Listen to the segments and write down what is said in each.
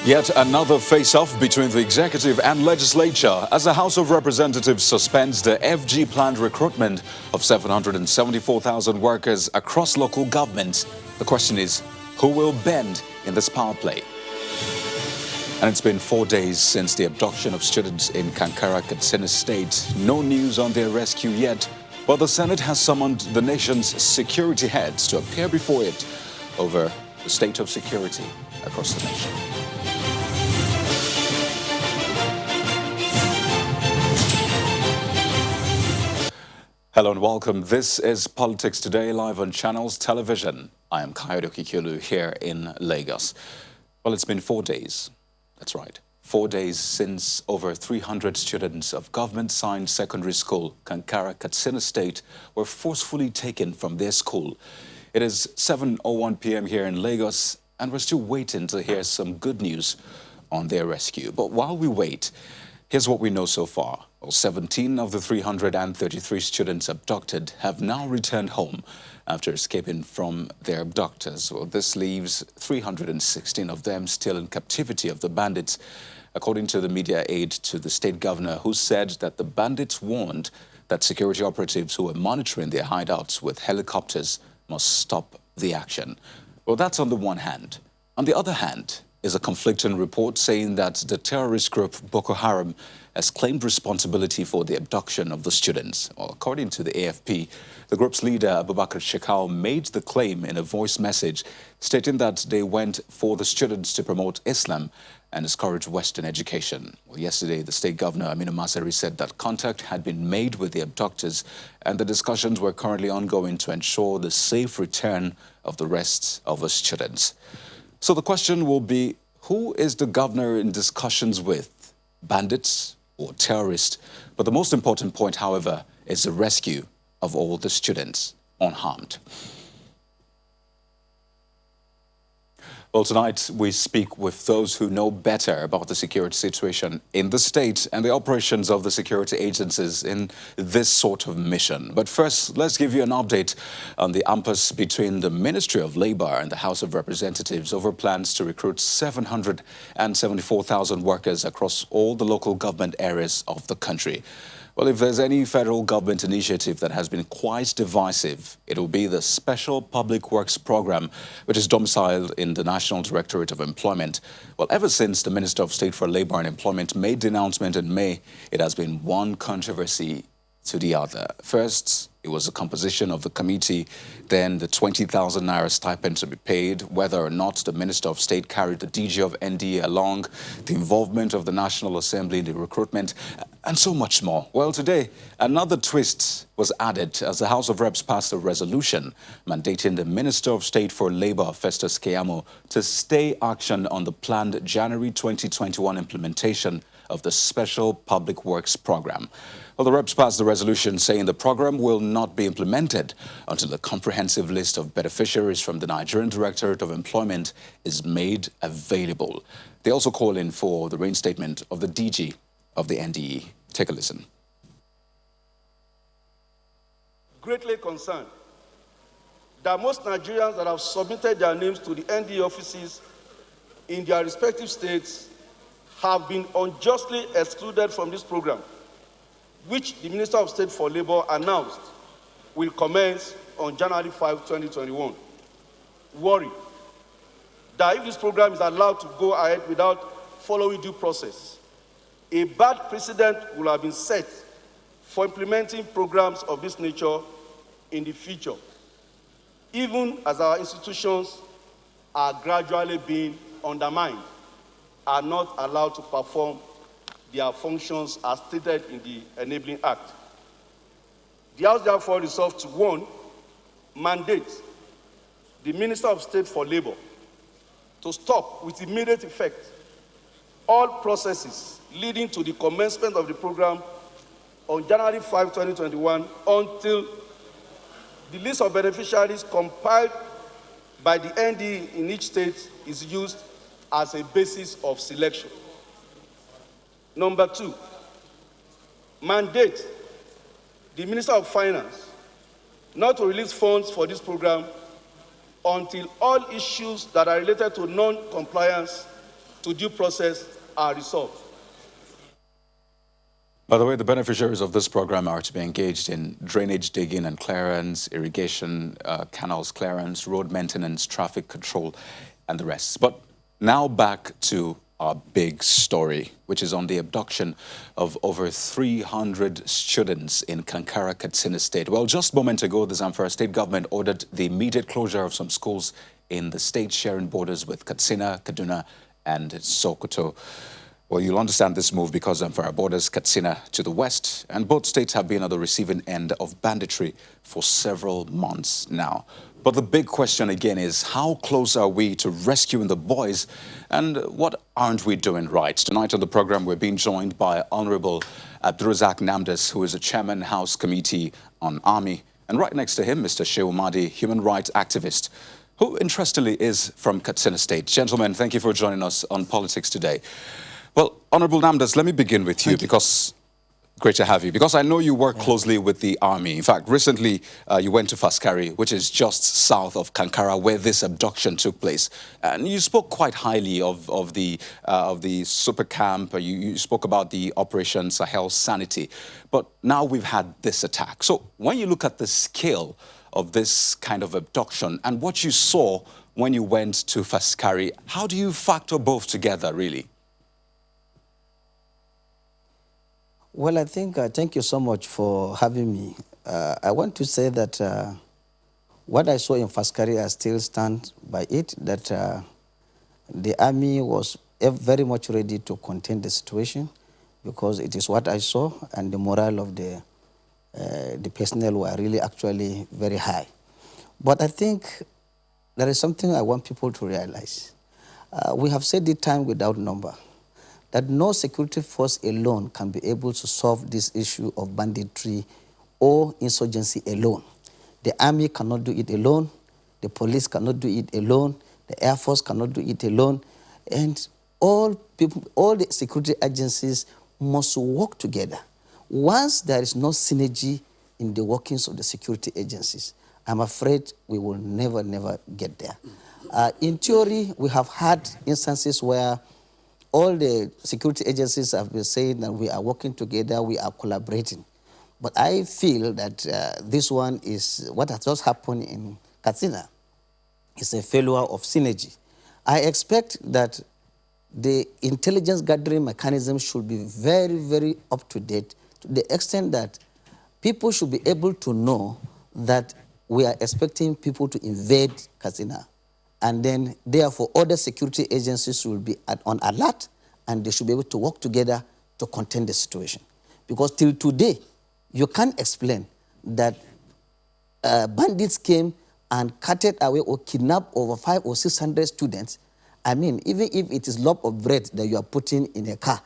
Yet another face-off between the executive and legislature as the House of Representatives suspends the FG planned recruitment of 774,000 workers across local governments. The question is, who will bend in this power play? And it's been 4 days since the abduction of students in Kankara, Katsina State. No news on their rescue yet, but the Senate has summoned the nation's security heads to appear before it over the state of security across the nation. Hello and welcome. This is Politics Today, live on Channels Television. I am Kayode Okikulu here in Lagos. Well, it's been 4 days. That's right. 4 days since over 300 students of government-signed secondary school, Kankara, Katsina State, were forcefully taken from their school. It is 7:01 p.m. here in Lagos, and we're still waiting to hear some good news on their rescue. But while we wait, here's what we know so far. Well, 17 of the 333 students abducted have now returned home after escaping from their abductors. Well, this leaves 316 of them still in captivity of the bandits, according to the media aide to the state governor, who said that the bandits warned that security operatives who were monitoring their hideouts with helicopters must stop the action. Well, that's on the one hand. On the other hand is a conflicting report saying that the terrorist group Boko Haram has claimed responsibility for the abduction of the students. Well, according to the AFP, the group's leader, Abubakar Shekau, made the claim in a voice message, stating that they went for the students to promote Islam and discourage Western education. Well, yesterday, the state governor, Aminu Masari, said that contact had been made with the abductors and the discussions were currently ongoing to ensure the safe return of the rest of the students. So the question will be, who is the governor in discussions with? Bandits or terrorists? But the most important point, however, is the rescue of all the students unharmed. Well, tonight we speak with those who know better about the security situation in the state and the operations of the security agencies in this sort of mission. But first, let's give you an update on the impasse between the Ministry of Labor and the House of Representatives over plans to recruit 774,000 workers across all the local government areas of the country. Well, if there's any federal government initiative that has been quite divisive, it will be the Special Public Works Program, which is domiciled in the National Directorate of Employment. Well, ever since the Minister of State for Labor and Employment made the announcement in May, it has been one controversy to the other. First, it was the composition of the committee, then the 20,000 naira stipend to be paid, whether or not the Minister of State carried the DG of NDA along, the involvement of the National Assembly in the recruitment, and so much more. Well, today, another twist was added as the House of Reps passed a resolution mandating the Minister of State for Labor, Festus Keyamo, to stay action on the planned January 2021 implementation of the Special Public Works Program. Well, the reps passed the resolution saying the program will not be implemented until a comprehensive list of beneficiaries from the Nigerian Directorate of Employment is made available. They also call in for the reinstatement of the DG of the NDE. Take a listen. Greatly concerned that most Nigerians that have submitted their names to the NDE offices in their respective states have been unjustly excluded from this program, which the Minister of State for Labor announced will commence on January 5, 2021. Worry that if this program is allowed to go ahead without following due process, a bad precedent will have been set for implementing programs of this nature in the future, even as our institutions are gradually being undermined, are not allowed to perform their functions as stated in the Enabling Act. The House therefore resolved to, one, mandate the Minister of State for Labor to stop with immediate effect all processes leading to the commencement of the program on January 5, 2021 until the list of beneficiaries compiled by the NDE in each state is used as a basis of selection. Number two, mandate the Minister of Finance not to release funds for this program until all issues that are related to non-compliance to due process are resolved. By the way, the beneficiaries of this program are to be engaged in drainage digging and clearance, irrigation, canals clearance, road maintenance, traffic control, and the rest. But now back to our big story, which is on the abduction of over 300 students in Kankara, Katsina State. Well, just a moment ago, the Zamfara state government ordered the immediate closure of some schools in the state sharing borders with Katsina, Kaduna, and Sokoto. Well, you'll understand this move because Zamfara borders Katsina to the west, and both states have been at the receiving end of banditry for several months now. But the big question again is, how close are we to rescuing the boys, and what aren't we doing right? Tonight on the program, we're being joined by Honorable Abdurazak Namdas, who is a chairman, House Committee on Army, and right next to him, Mr. Shehu Mahdi, human rights activist, who interestingly is from Katsina State. Gentlemen, thank you for joining us on Politics Today. Well, Honorable Namdas, let me begin with you because great to have you, because I know you work closely with the Army. In fact, recently you went to Faskari, which is just south of Kankara, where this abduction took place. And you spoke quite highly of the super camp. You spoke about the Operation Sahel Sanity. But now we've had this attack. So when you look at the scale of this kind of abduction and what you saw when you went to Faskari, how do you factor both together, really? Well, I think, thank you so much for having me. I want to say that what I saw in Faskari, I still stand by it, that the army was very much ready to contain the situation because it is what I saw, and the morale of the personnel were really actually very high. But I think there is something I want people to realize. We have said it time without number, that no security force alone can be able to solve this issue of banditry or insurgency alone. The army cannot do it alone, the police cannot do it alone, the Air Force cannot do it alone, and all the security agencies must work together. Once there is no synergy in the workings of the security agencies, I'm afraid we will never get there. In theory, we have had instances where all the security agencies have been saying that we are working together, we are collaborating. But I feel that this one is, what has just happened in Katsina, is a failure of synergy. I expect that the intelligence gathering mechanism should be very up to date, to the extent that people should be able to know that we are expecting people to invade Katsina. And then, therefore, other security agencies will be on alert, and they should be able to work together to contain the situation. Because till today, you can't explain that bandits came and carted away or kidnapped over 500 or 600 students. I mean, even if it is loaf of bread that you are putting in a car,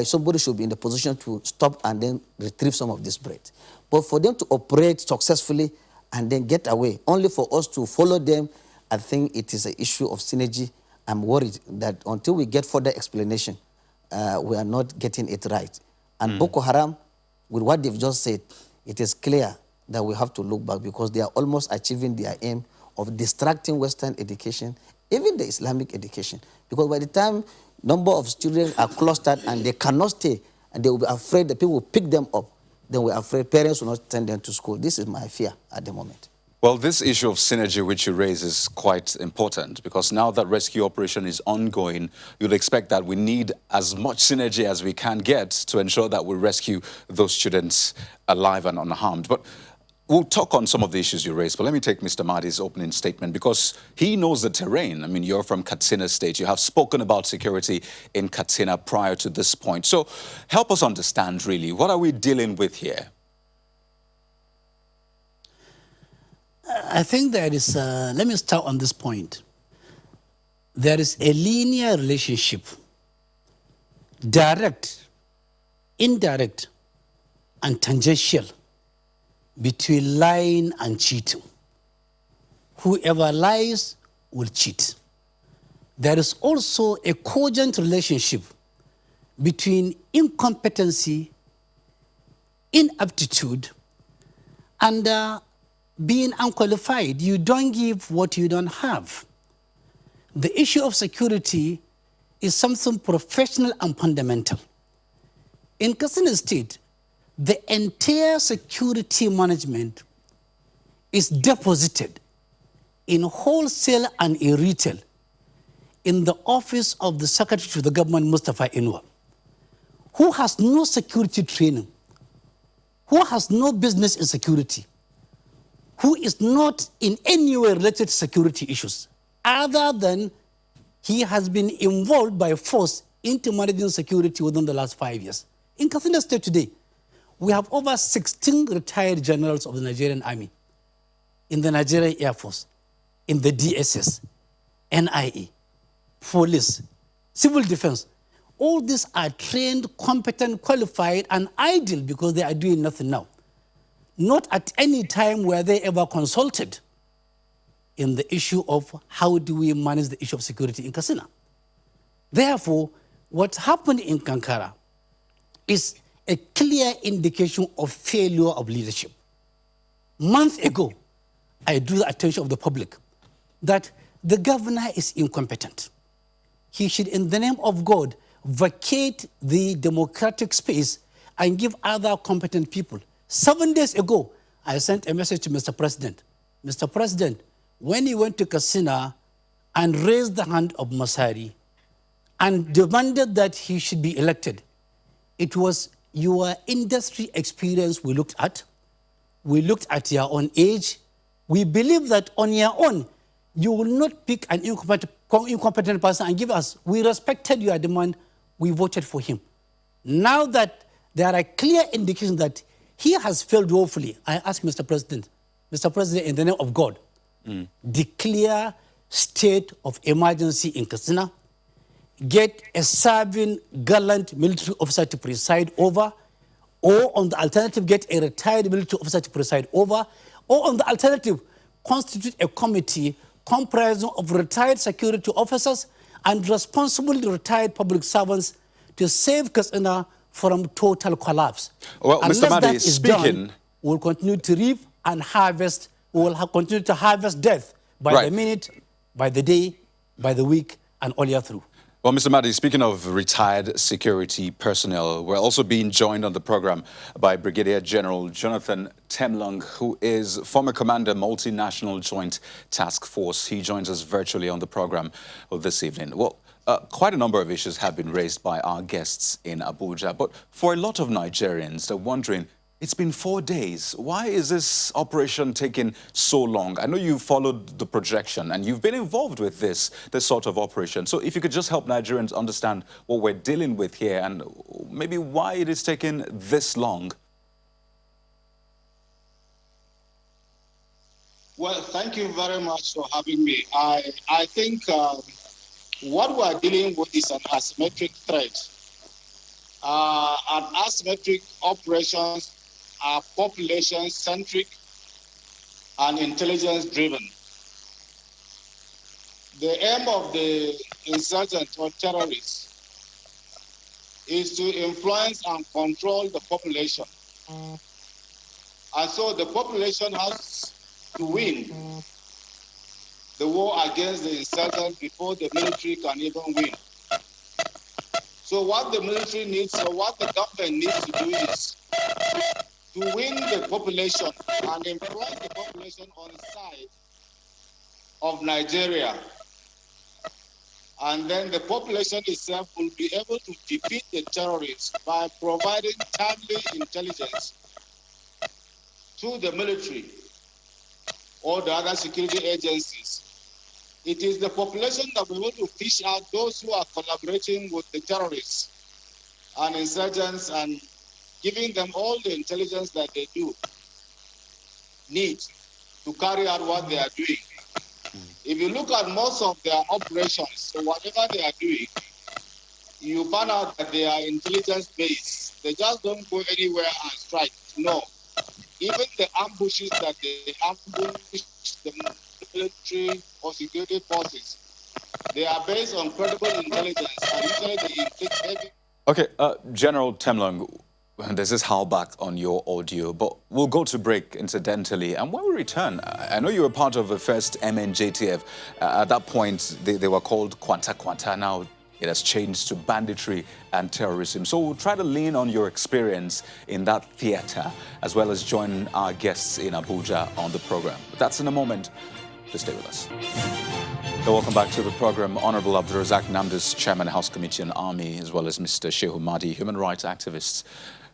somebody should be in the position to stop and then retrieve some of this bread. But for them to operate successfully and then get away, only for us to follow them, I think it is an issue of synergy. I'm worried that until we get further explanation, we are not getting it right. And Boko Haram, with what they've just said, it is clear that we have to look back because they are almost achieving their aim of distracting Western education, even the Islamic education. Because by the time number of students are clustered and they cannot stay, and they will be afraid that people will pick them up, then we're afraid parents will not send them to school. This is my fear at the moment. Well, this issue of synergy which you raise is quite important because now that rescue operation is ongoing, you'll expect that we need as much synergy as we can get to ensure that we rescue those students alive and unharmed. But we'll talk on some of the issues you raised, but let me take Mr. Mahdi's opening statement because he knows the terrain. I mean, you're from Katsina State. You have spoken about security in Katsina prior to this point. So help us understand, really, what are we dealing with here? I think there is, let me start on this point. There is a linear relationship, direct, indirect, and tangential between lying and cheating. Whoever lies will cheat. There is also a cogent relationship between incompetency, inaptitude, and being unqualified. You don't give what you don't have. The issue of security is something professional and fundamental. In Katsina State, the entire security management is deposited in wholesale and in retail in the office of the Secretary to the Government, Mustafa Inwa, who has no security training, who has no business in security, who is not in any way related to security issues, other than he has been involved by force into managing security within the last 5 years. In Katsina State today, we have over 16 retired generals of the Nigerian Army, in the Nigerian Air Force, in the DSS, NIA, police, civil defense. All these are trained, competent, qualified, and idle because they are doing nothing now. Not at any time were they ever consulted in the issue of how do we manage the issue of security in Katsina. Therefore, what happened in Kankara is a clear indication of failure of leadership. Months ago, I drew the attention of the public that the governor is incompetent. He should, in the name of God, vacate the democratic space and give other competent people. 7 days ago, I sent a message to Mr. President. Mr. President, when he went to Katsina and raised the hand of Masari and demanded that he should be elected, it was your industry experience we looked at. We looked at your own age. We believe that on your own, you will not pick an incompetent person and give us. We respected your demand. We voted for him. Now that there are clear indications that he has failed woefully, I ask Mr. President, in the name of God, declare state of emergency in Katsina, get a serving gallant military officer to preside over, or on the alternative, get a retired military officer to preside over, or on the alternative, constitute a committee comprising of retired security officers and responsible retired public servants to save Katsina from total collapse. Well, Unless Mr. Madi, that is speaking... done, we'll continue to reap and harvest. We will continue to harvest death by the minute, by the day, by the week, and all year through. Well, Mr. Madi, speaking of retired security personnel, we're also being joined on the program by Brigadier General Jonathan Temlong, who is former commander, Multinational Joint Task Force. He joins us virtually on the program this evening. Well, quite a number of issues have been raised by our guests in Abuja, but for a lot of Nigerians, they're wondering, it's been 4 days. Why is this operation taking so long? I know you followed the projection and you've been involved with this sort of operation. So if you could just help Nigerians understand what we're dealing with here and maybe why it is taking this long. Well, thank you very much for having me. I think what we're dealing with is an asymmetric threat. And asymmetric operations are population-centric and intelligence-driven. The aim of the insurgent or terrorists is to influence and control the population. And so the population has to win the war against the insurgent before the military can even win. So what the military needs, or what the government needs to do is to win the population and influence the population on the side of Nigeria. And then the population itself will be able to defeat the terrorists by providing timely intelligence to the military or the other security agencies. It is the population that will be able to fish out those who are collaborating with the terrorists and insurgents and giving them all the intelligence that they do need to carry out what they are doing. If you look at most of their operations, so whatever they are doing, you find out that they are intelligence-based. They just don't go anywhere and strike. No. Even the ambushes that they ambush the military or security forces, they are based on credible intelligence, and usually they inflict heavy... Okay, General Temlong, there's this howl back on your audio, but we'll go to break incidentally. And when we return, I know you were part of the first MNJTF. At that point, they were called Kwanta Kwanta. Now, it has changed to banditry and terrorism. So we'll try to lean on your experience in that theater, as well as join our guests in Abuja on the program. But that's in a moment. Please stay with us. So welcome back to the program. Honorable Abdulrazak Namdas, Chairman, House Committee on Army, as well as Mr. Shehu Mahdi, human rights activist,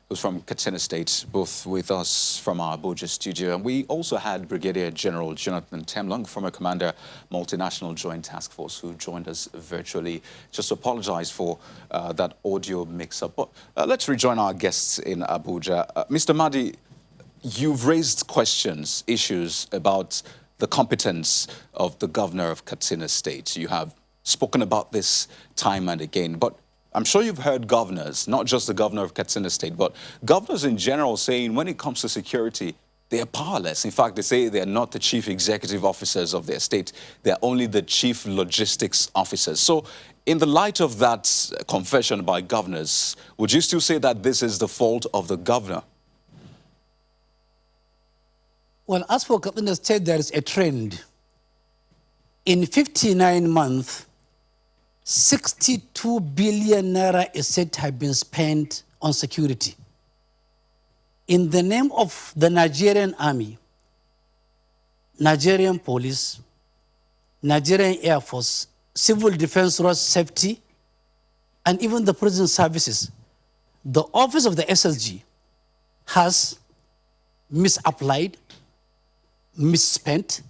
who's from Katsina State, both with us from our Abuja studio. And we also had Brigadier General Jonathan Temlong, former commander, Multinational Joint Task Force, who joined us virtually. Just to apologize for that audio mix-up. But let's rejoin our guests in Abuja. Mr. Mahdi, you've raised questions, issues about the competence of the governor of Katsina State. You have spoken about this time and again, but I'm sure you've heard governors, not just the governor of Katsina State, but governors in general saying when it comes to security, they are powerless. In fact, they say they are not the chief executive officers of their state. They're only the chief logistics officers. So in the light of that confession by governors, would you still say that this is the fault of the governor? Well, as for Katsina State, there is a trend. In 59 months, 62 billion naira is said to have been spent on security. In the name of the Nigerian Army, Nigerian Police, Nigerian Air Force, Civil Defense Road Safety, and even the prison services, the office of the SSG has misapplied, misspent,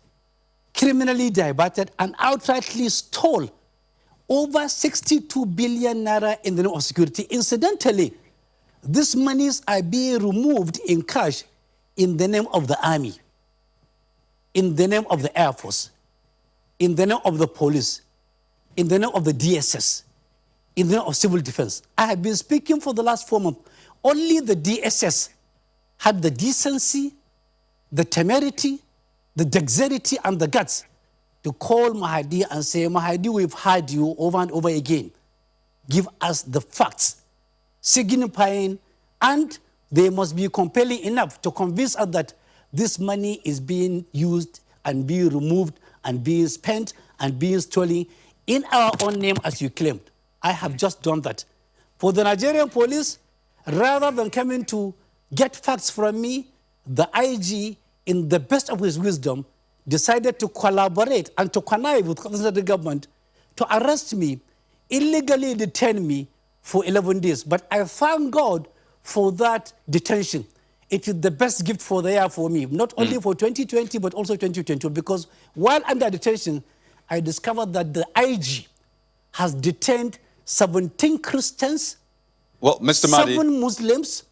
criminally diverted, and outrightly stole over 62 billion naira in the name of security. Incidentally, these monies are being removed in cash in the name of the army, in the name of the Air Force, in the name of the police, in the name of the DSS, in the name of civil defense. I have been speaking for the last 4 months. Only the DSS had the decency, the temerity, the dexterity, and the guts to call Mahdi and say, Mahdi, we've heard you over and over again. Give us the facts, signifying, and they must be compelling enough to convince us that this money is being used and being removed and being spent and being stolen in our own name, as you claimed. I have just done that. For the Nigerian police, rather than coming to get facts from me, the IG, in the best of his wisdom, decided to collaborate and to connive with the government to arrest me, illegally detain me for 11 days. But I thank God for that detention. It is the best gift for the year for me, not only for 2020, but also 2022, because while under detention, I discovered that the IG has detained 17 Christians, well, Mr. Mahdi, 7 Muslims,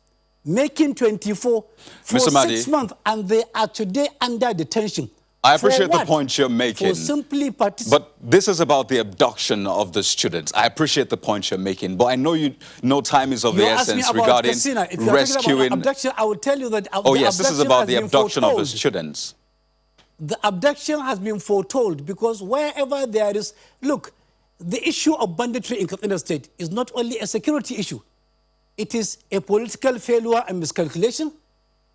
making 24 for Mr. Mahdi, 6 months, and they are today under detention. I appreciate the point you're making. For simply participating. But this is about the abduction of the students. I appreciate the point you're making, but I know time is of the essence regarding rescuing. About abduction, I will tell you that. Oh yes, this is about the abduction of the students. The abduction has been foretold because wherever there is, look, the issue of banditry in Katsina State is not only a security issue. It is a political failure and miscalculation.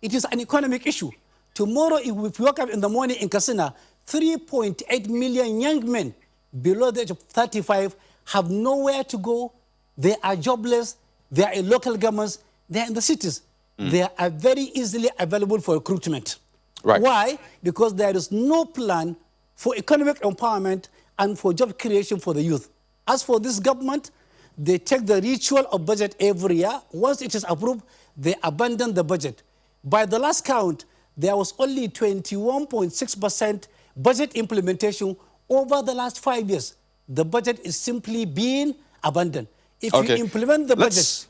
It is an economic issue. Tomorrow, if we wake up in the morning in Katsina, 3.8 million young men below the age of 35 have nowhere to go. They are jobless. They are in local governments. They are in the cities. They are very easily available for recruitment. Right. Why? Because there is no plan for economic empowerment and for job creation for the youth. As for this government, they take the ritual of budget every year. Once it is approved, they abandon the budget. By the last count, there was only 21.6% budget implementation over the last 5 years. The budget is simply being abandoned. If you implement the budget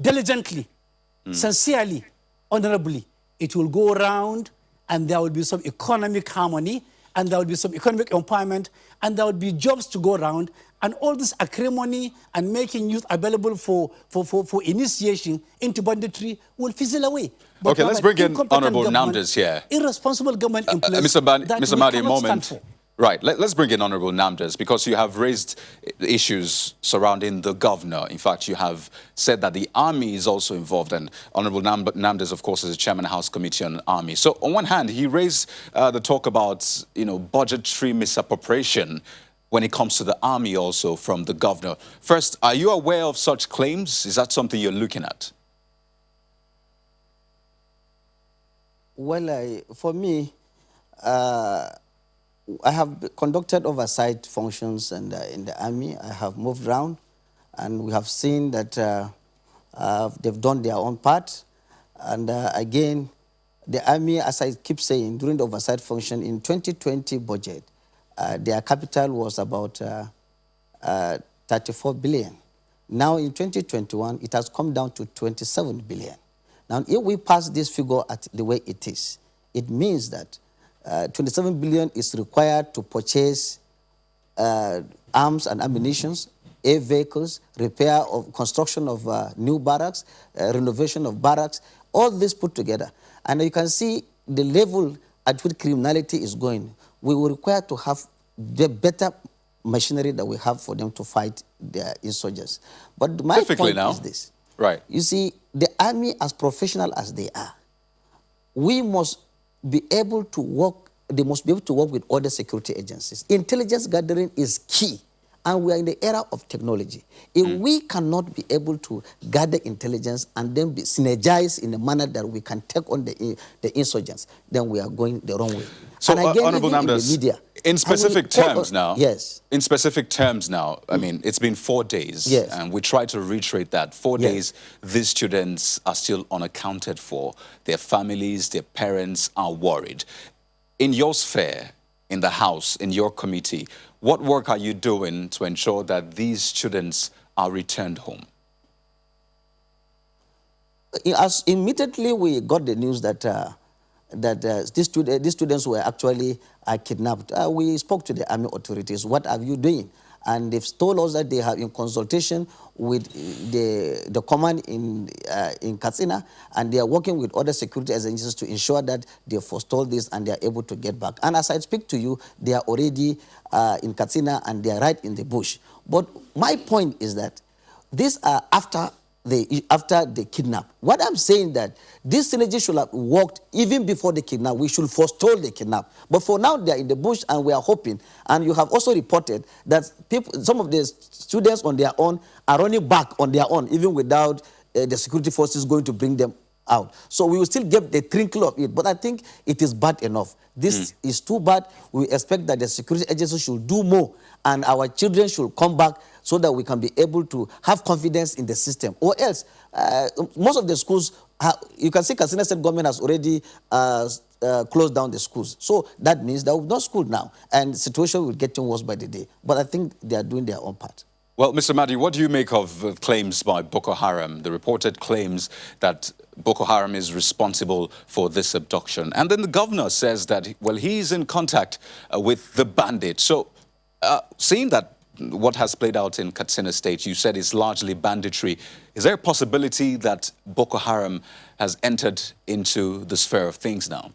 diligently, sincerely, honorably, it will go around and there will be some economic harmony and there will be some economic empowerment and there will be jobs to go around, and all this acrimony and making youth available for initiation into banditry will fizzle away. But okay, let's bring in Honorable Namdas here. Irresponsible government in place. Mr. Mahdi, a moment. Right, let's bring in Honorable Namdas, because you have raised issues surrounding the governor. In fact, you have said that the army is also involved, and Honorable Namdas, of course, is the chairman of the House Committee on Army. So on one hand, he raised the talk about, budgetary misappropriation. when it comes to the army also from the governor. First, are you aware of such claims? Is that something you're looking at? Well, for me, I have conducted oversight functions in the army. I have moved around, and we have seen that they've done their own part. And again, the army, as I keep saying, during the oversight function in 2020 budget, their capital was about 34 billion. Now in 2021, it has come down to 27 billion. Now, if we pass this figure at the way it is, it means that 27 billion is required to purchase arms and ammunition, air vehicles, repair of construction of new barracks, renovation of barracks, all this put together. And you can see the level at which criminality is going. We will require to have the better machinery that we have for them to fight their insurgents. But my point is this. Right. You see, the army, as professional as they are, we must be able to work, they must be able to work with other security agencies. Intelligence gathering is key, and we are in the era of technology. If we cannot be able to gather intelligence and then be synergized in a manner that we can take on the insurgents, then we are going the wrong way. So, and again, Honorable Namdas, in the media, in specific terms now, yes. In specific terms now, I mean, it's been 4 days, yes. and we try to reiterate that 4 yes. days, these students are still unaccounted for. Their families, their parents are worried. In your sphere, in the House, in your committee, what work are you doing to ensure that these students are returned home? As immediately we got the news that these students were actually kidnapped, we spoke to the army authorities. What are you doing? And they've told us that they have, in consultation with the command in Katsina, and they are working with other security agencies to ensure that they forestall this and they are able to get back. And as I speak to you, they are already in Katsina and they are right in the bush. But my point is that these are after they kidnap. What I'm saying that this synergy should have worked even before the kidnap. We should forestall the kidnap. But for now, they are in the bush, and we are hoping. And you have also reported that some of the students on their own are running back on their own, even without the security forces going to bring them out. So we will still get the trickle of it. But I think it is bad enough. This is too bad. We expect that the security agencies should do more, and our children should come back so that we can be able to have confidence in the system. Or else, most of the schools, you can see Katsina State government has already closed down the schools. So that means there will be no school now, and the situation will get worse by the day. But I think they are doing their own part. Well, Mr. Mahdi, what do you make of claims by Boko Haram, the reported claims that Boko Haram is responsible for this abduction? And then the governor says that, well, he's in contact with the bandits. So seeing that what has played out in Katsina State, you said is largely banditry, is there a possibility that Boko Haram has entered into the sphere of things now?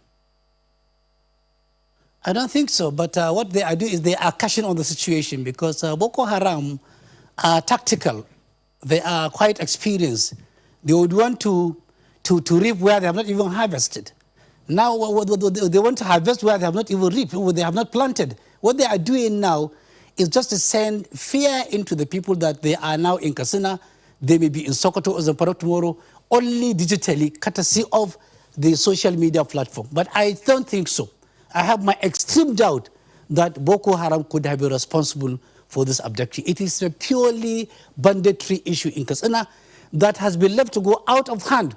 I don't think so, but what they are doing is they are cashing on the situation, because Boko Haram are tactical. They are quite experienced. They would want to reap where they have not even harvested. Now they want to harvest where they have not even reaped, where they have not planted. What they are doing now is just to send fear into the people that they are now in Katsina. They may be in Sokoto or Zamfara tomorrow, only digitally, courtesy of the social media platform. But I don't think so. I have my extreme doubt that Boko Haram could have been responsible for this abduction. It is a purely banditry issue in Katsina that has been left to go out of hand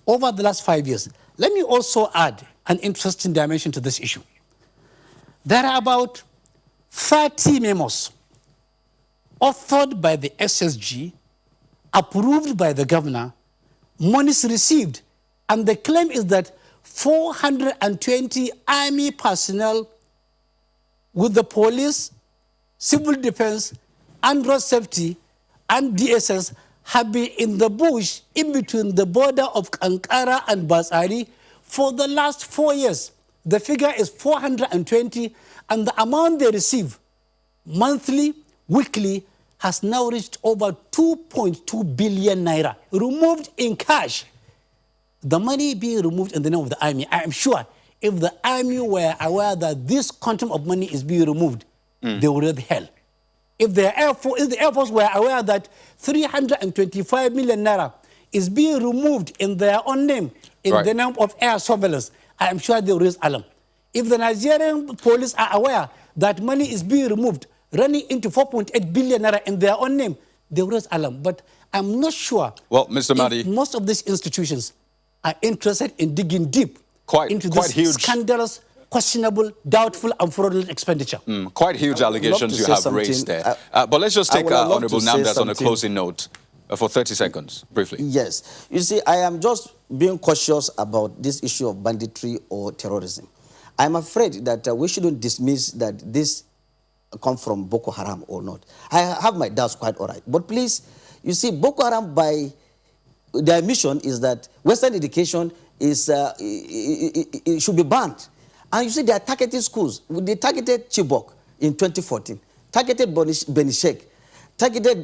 over the last 5 years. Let me also add an interesting dimension to this issue. There are about 30 memos authored by the SSG, approved by the governor, monies received, and the claim is that 420 army personnel with the police, civil defense, and road safety, and DSS have been in the bush in between the border of Kankara and Basari for the last 4 years. The figure is 420, and the amount they receive monthly, weekly, has now reached over 2.2 billion naira, removed in cash. The money being removed in the name of the army, I am sure if the army were aware that this quantum of money is being removed, they would have hell. If the Air Force were aware that 325 million naira is being removed in their own name, in Right. the name of air surveillance, I am sure they will raise alarm. If the Nigerian police are aware that money is being removed, running into 4.8 billion naira in their own name, they will raise alarm. But I'm not sure Well, Mr. Mahdi, if most of these institutions are interested in digging deep into quite this huge. scandalous, questionable, doubtful, and fraudulent expenditure. Quite huge allegations you have raised there. But let's just take Honorable Namdas on a closing note for 30 seconds, briefly. Yes. You see, I am just being cautious about this issue of banditry or terrorism. I'm afraid that we shouldn't dismiss that this come from Boko Haram or not. I have my doubts, quite all right. But please, you see, Boko Haram, by their mission is that Western education is it should be banned. And you see, they are targeting schools. They targeted Chibok in 2014, targeted Benishek, targeted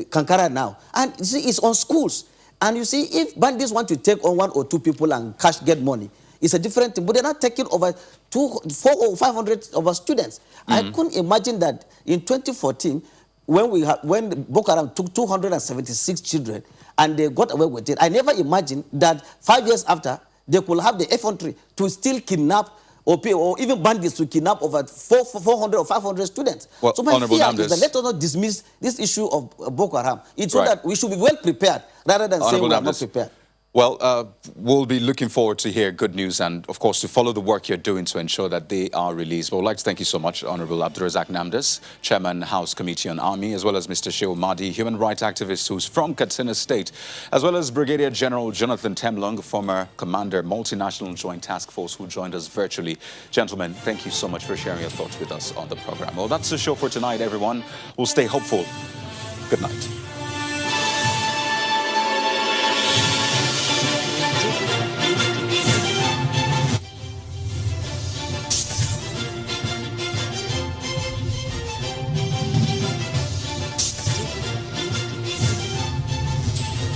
Kankara now. And you see, it's on schools. And you see, if bandits want to take on 1 or 2 people and get money, it's a different thing. But they're not taking over 400 or 500 of our students. I couldn't imagine that in 2014, when Boko Haram took 276 children and they got away with it, I never imagined that 5 years after, they could have the infantry to still kidnap or even bandits to kidnap over 400 or 500 students. Well, so my Honorable fear Namdas, is that let us not dismiss this issue of Boko Haram. It's right. so that we should be well prepared rather than saying we are not prepared. Well, we'll be looking forward to hear good news and, of course, to follow the work you're doing to ensure that they are released. But I would like to thank you so much, Honorable Abdurazak Namdas, Chairman, House Committee on Army, as well as Mr. Shehu Mahdi, human rights activist who's from Katsina State, as well as Brigadier General Jonathan Temlong, former Commander, Multinational Joint Task Force, who joined us virtually. Gentlemen, thank you so much for sharing your thoughts with us on the program. Well, that's the show for tonight, everyone. We'll stay hopeful. Good night.